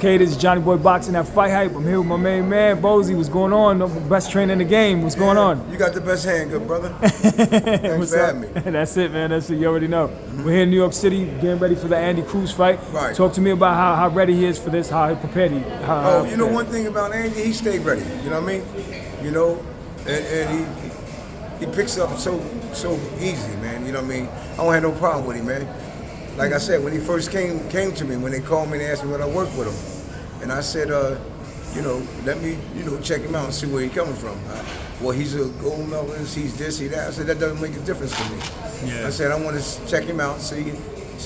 Okay, this is Johnny Boy Boxing at Fight Hype. I'm here with my main man, Bozy. What's going on? The best trainer in the game. What's going on? You got the best hand, good brother. Thanks for having me. That's it, man. That's it. You already know. We're here in New York City, getting ready for the Andy Cruz fight. Right. Talk to me about how ready he is for this, how he prepared. You know one thing about Andy, he stayed ready. You know what I mean? You know, and he picks up so easy, man. You know what I mean? I don't have no problem with him, man. Like I said, when he first came to me, when they called me and asked me would I work with him, and I said, you know, let me, check him out and see where he's coming from. Well, he's a gold medalist, he's this, he's that. I said, that doesn't make a difference to me. Yeah. I said, I want to check him out, see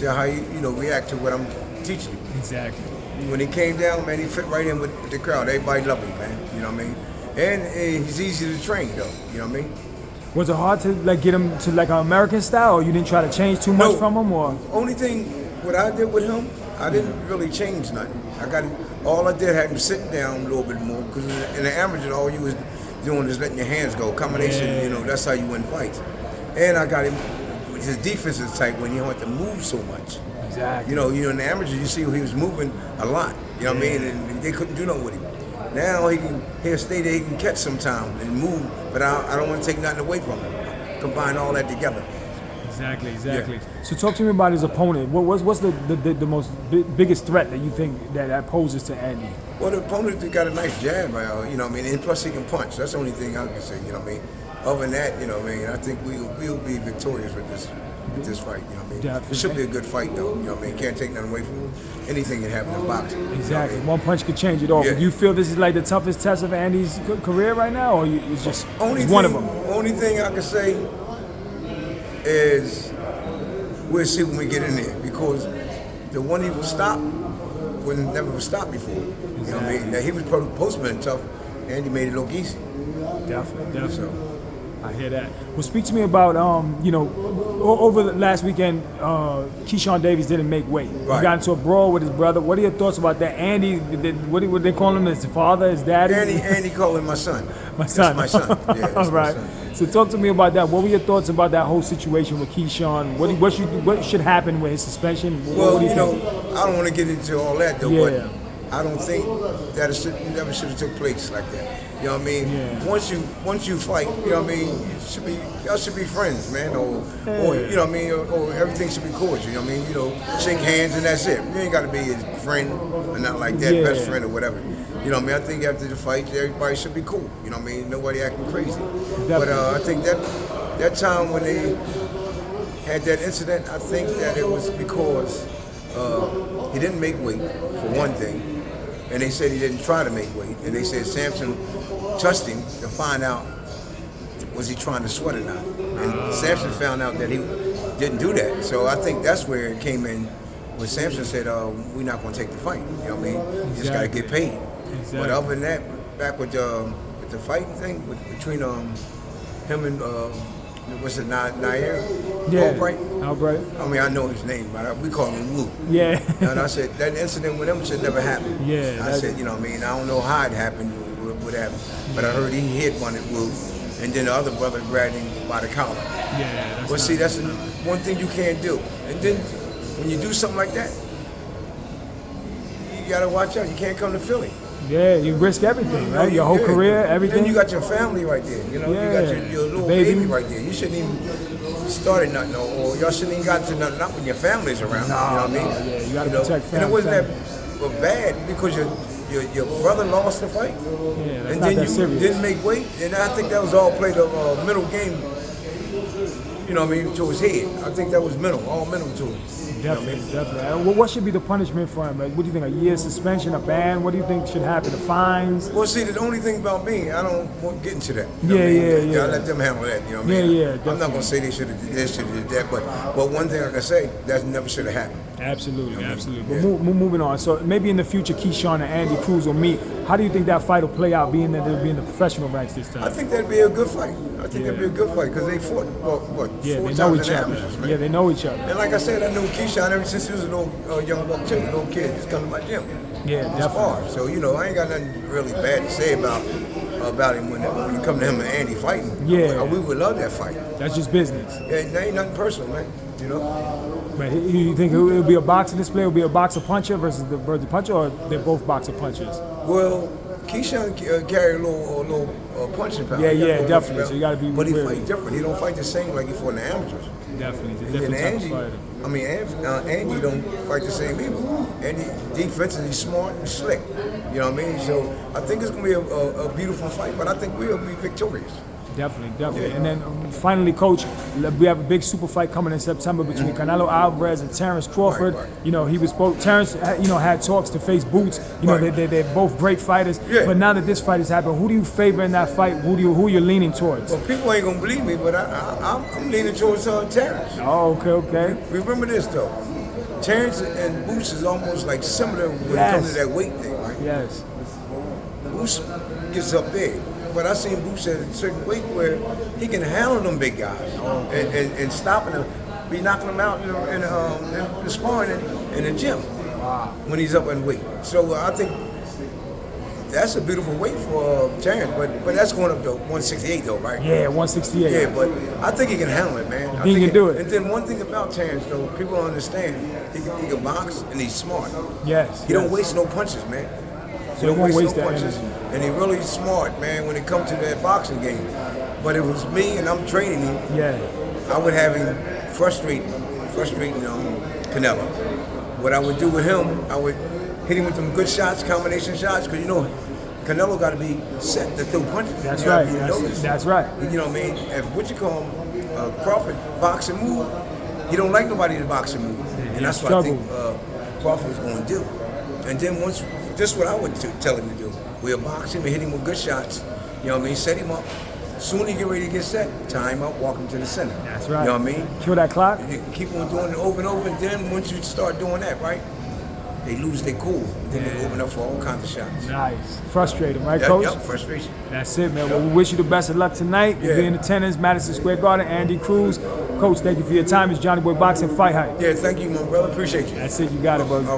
how he, react to what I'm teaching him. Exactly. When he came down, man, he fit right in with the crowd. Everybody loved him, man. You know what I mean? And he's easy to train, though. You know what I mean? Was it hard to get him to an American style, or you didn't try to change too much from him, or? Only thing what I did with him, I didn't really change nothing. All I did had him sitting down a little bit more, because in the amateur, all you was doing is letting your hands go. Combination, that's how you win fights. And I got him, his defense is tight when he don't have to move so much. Exactly. In the amateur, you see he was moving a lot. You know what I mean? And they couldn't do nothing with him. Now he'll stay there, he can catch sometime and move, but I don't want to take nothing away from him. Combine all that together. Exactly. Yeah. So talk to me about his opponent. What's the most biggest threat that you think that poses to Andy? Well, the opponent got a nice jab, you know what I mean, and plus he can punch. That's the only thing I can say, you know what I mean. Other than that, you know what I mean, I think we'll be victorious with this fight, you know what I mean. Definitely. It should be a good fight, though, you know what I mean. Can't take nothing away from him. Anything can happen in boxing. Exactly. You know what I mean? One punch could change it all. Yeah. Do you feel this is like the toughest test of Andy's career right now, or it's just one of them? Only thing I can say is we'll see when we get in there, because the one he will stop never was stopped before. You know what I mean? Now, he was supposed to be tough, and he made it look easy. Definitely. So, I hear that. Well, speak to me about, over the last weekend, Keyshawn Davis didn't make weight. Right. He got into a brawl with his brother. What are your thoughts about that? Andy, what they call him? His father, his daddy? Andy called him my son. My son. That's my son. Yeah, that's all right. my son. So talk to me about that. What were your thoughts about that whole situation with Keyshawn? What should happen with his suspension? Well, what do you think? I don't want to get into all that, though, Yeah. but I don't think that it never should have took place like that. You know what I mean? Yeah. Once you fight, you know what I mean, y'all should be friends, man, or you know what I mean, or everything should be cordial. You know what I mean? Shake hands and that's it. You ain't got to be his friend or not like that, best friend or whatever. You know what I mean? I think after the fight, everybody should be cool. You know what I mean? Nobody acting crazy. Definitely. But I think that time when they had that incident, I think that it was because he didn't make weight, for one thing. And they said he didn't try to make weight. And they said Samson touched him to find out was he trying to sweat or not. And Samson found out that he didn't do that. So I think that's where it came in when Samson said, we're not going to take the fight. You know what I mean? You just got to get paid. Exactly. But other than that, back with the fighting thing between him and what's it, Nair? Yeah. Albright. I mean, I know his name, but we call him Woo. Yeah. And I said, that incident with him should never happen. Yeah. I said, you know what I mean, I don't know how it happened, what happened, but I heard he hit one at Woo, and then the other brother grabbed him by the collar. Yeah. Well, see, that's one thing you can't do. And then when you do something like that, you got to watch out. You can't come to Philly. Yeah, you risk everything, right? Your whole career, everything. Then you got your family right there. You know, you got your little baby right there. You shouldn't even started nothing, or y'all shouldn't even got to nothing. Not when your family's around. No, you know what I mean? Yeah, you got to protect family. And it wasn't that bad because your brother lost the fight, yeah, that's and not then that you serious. didn't make weight, and I think that was all played a middle game. You know what I mean? To his head. I think that was all mental to him. Definitely. Well, what should be the punishment for him? Like, what do you think? A year suspension, a ban? What do you think should happen? The fines? Well, see, the only thing about me, I don't want to get into that. You know Yeah, what I mean? yeah. I let them handle that. You know what I mean? Yeah. I'm not gonna say they should have did this, should have did that, but one thing I can say, that never should have happened. Absolutely. Yeah. But moving on. So maybe in the future, Keyshawn and Andy Cruz will meet. How do you think that fight will play out, being that they'll be in the professional ranks this time? I think that'd be a good fight. I think that'd be a good fight because they fought four they know times each in other. amateurs, man. Yeah, they know each other. And like I said, I knew Keyshawn ever since he was a little young buck too, a little kid. Just come to my gym. Yeah, definitely. So I ain't got nothing really bad to say about him when you come to him and Andy fighting. Yeah. We would love that fight. That's just business. Yeah, that ain't nothing personal, man. You know. But you think it'll be a boxing display? It'll be a boxer puncher versus the puncher, or they're both boxer punchers? Well, Keyshawn carry a little punching power. Yeah, definitely. So you got to be. But he fight different. He don't fight the same like he fought in the amateurs. Definitely, And different type of Andy, fighter. I mean, Andy don't fight the same either. Andy defensively smart and slick. You know what I mean? So I think it's gonna be a beautiful fight, but I think we'll be victorious. Definitely. Yeah. And then finally, Coach, we have a big super fight coming in September between Canelo Alvarez and Terence Crawford. Right. You know, Terence, had talks to face Boots. You know, they're both great fighters. Yeah. But now that this fight has happened, who do you favor in that fight? Who you're leaning towards? Well, people ain't gonna believe me, but I'm leaning towards Terence. Oh, okay. Remember this though, Terence and Boots is almost like similar when it comes to that weight thing, right? Yes. Boots gets up big, but I seen Boots at a certain weight where he can handle them big guys and stopping them, be knocking them out in the sparring in the gym when he's up in weight. So I think that's a beautiful weight for Terence, but that's going up to 168 though, right? Yeah, 168. Yeah, but I think he can handle it, man. He can do it. And then one thing about Terence though, people don't understand, he can box and he's smart. Yes. He don't waste no punches, man. So he won't waste that punches, energy. and he really smart, man, when it comes to that boxing game. But it was me, and I'm training him. Yeah. I would have him frustrating Canelo. What I would do with him, I would hit him with some good shots, combination shots, because Canelo got to be set to throw punches. That's right. That's right. You know what I mean? If Crawford boxing move, he don't like nobody to boxing move, and that's what I think Crawford is going to do. And then this is what I would tell him to do. We'll box him and hit him with good shots. You know what I mean? Set him up. Soon he get ready to get set, tie him up, walk him to the center. That's right. You know what I mean? Kill that clock. You keep on doing it over and over, and then once you start doing that, right, they lose their cool. Then they open up for all kinds of shots. Nice. Frustrating, right, Coach? Yep, frustration. That's it, man. Well, we wish you the best of luck tonight. We'll be in attendance, Madison Square Garden, Andy Cruz. Coach, thank you for your time. It's Johnny Boy Boxing Fight Hype. Yeah, thank you, my brother. Appreciate you. That's it. You got it, brother. All right.